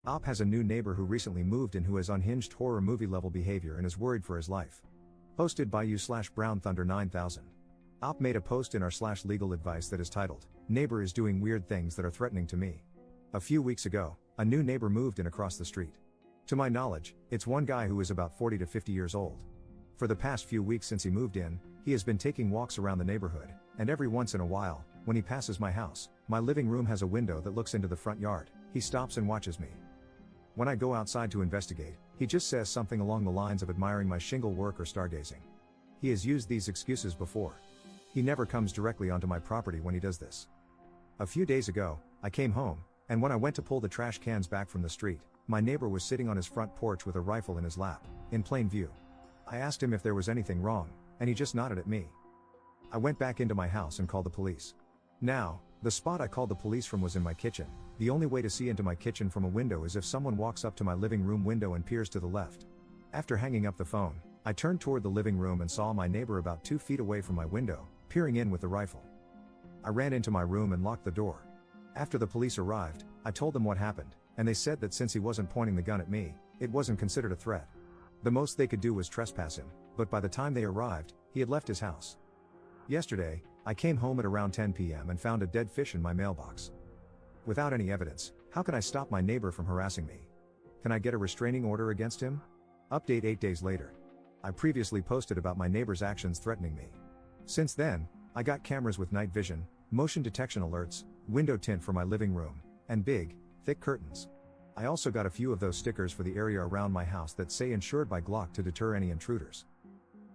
Op has a new neighbor who recently moved in who has unhinged horror movie level behavior and is worried for his life. Posted by you/Brown Thunder 9000. Op made a post in our /legal advice that is titled, "Neighbor is doing weird things that are threatening to me." A few weeks ago, a new neighbor moved in across the street. To my knowledge, it's one guy who is about 40 to 50 years old. For the past few weeks since he moved in, he has been taking walks around the neighborhood, and every once in a while, when he passes my house, my living room has a window that looks into the front yard, he stops and watches me. When I go outside to investigate, he just says something along the lines of admiring my shingle work or stargazing. He has used these excuses before. He never comes directly onto my property when he does this. A few days ago, I came home, and when I went to pull the trash cans back from the street, my neighbor was sitting on his front porch with a rifle in his lap, in plain view. I asked him if there was anything wrong, and he just nodded at me. I went back into my house and called the police. Now, the spot I called the police from was in my kitchen. The only way to see into my kitchen from a window is if someone walks up to my living room window and peers to the left. After hanging up the phone, I turned toward the living room and saw my neighbor about 2 feet away from my window, peering in with the rifle. I ran into my room and locked the door. After the police arrived, I told them what happened, and they said that since he wasn't pointing the gun at me, it wasn't considered a threat. The most they could do was trespass him, but by the time they arrived, he had left his house. Yesterday, I came home at around 10 p.m. and found a dead fish in my mailbox. Without any evidence, how can I stop my neighbor from harassing me? Can I get a restraining order against him? Update 8 days later. I previously posted about my neighbor's actions threatening me. Since then, I got cameras with night vision, motion detection alerts, window tint for my living room, and big, thick curtains. I also got a few of those stickers for the area around my house that say insured by Glock to deter any intruders.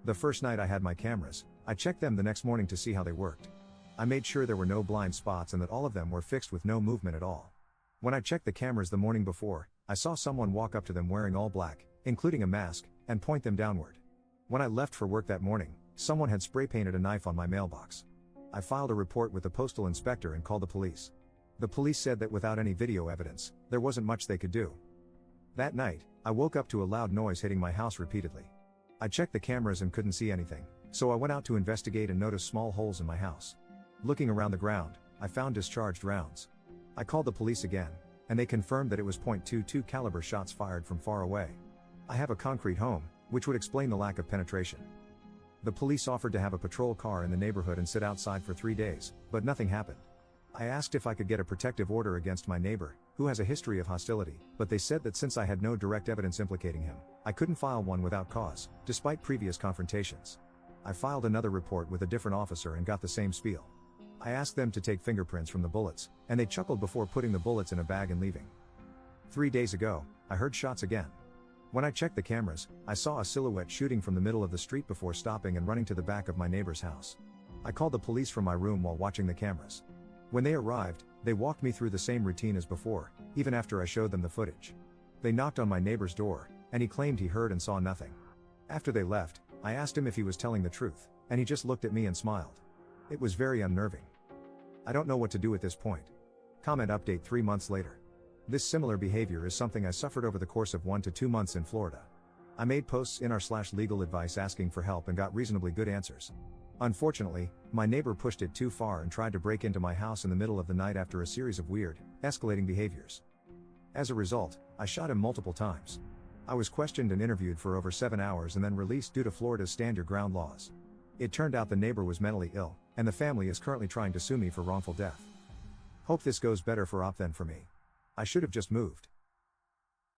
The first night I had my cameras, I checked them the next morning to see how they worked. I made sure there were no blind spots and that all of them were fixed with no movement at all. When I checked the cameras the morning before, I saw someone walk up to them wearing all black, including a mask, and point them downward. When I left for work that morning, someone had spray painted a knife on my mailbox. I filed a report with the postal inspector and called the police. The police said that without any video evidence, there wasn't much they could do. That night, I woke up to a loud noise hitting my house repeatedly. I checked the cameras and couldn't see anything, so I went out to investigate and noticed small holes in my house. Looking around the ground, I found discharged rounds. I called the police again, and they confirmed that it was .22 caliber shots fired from far away. I have a concrete home, which would explain the lack of penetration. The police offered to have a patrol car in the neighborhood and sit outside for 3 days, but nothing happened. I asked if I could get a protective order against my neighbor, who has a history of hostility, but they said that since I had no direct evidence implicating him, I couldn't file one without cause, despite previous confrontations. I filed another report with a different officer and got the same spiel. I asked them to take fingerprints from the bullets, and they chuckled before putting the bullets in a bag and leaving. 3 days ago, I heard shots again. When I checked the cameras, I saw a silhouette shooting from the middle of the street before stopping and running to the back of my neighbor's house. I called the police from my room while watching the cameras. When they arrived, they walked me through the same routine as before, even after I showed them the footage. They knocked on my neighbor's door, and he claimed he heard and saw nothing. After they left, I asked him if he was telling the truth, and he just looked at me and smiled. It was very unnerving. I don't know what to do at this point. Comment update 3 months later. This similar behavior is something I suffered over the course of 1 to 2 months in Florida. I made posts in our /legal advice asking for help and got reasonably good answers. Unfortunately, my neighbor pushed it too far and tried to break into my house in the middle of the night after a series of weird, escalating behaviors. As a result, I shot him multiple times. I was questioned and interviewed for over 7 hours and then released due to Florida's stand your ground laws. It turned out the neighbor was mentally ill, and the family is currently trying to sue me for wrongful death. Hope this goes better for Op than for me. I should have just moved.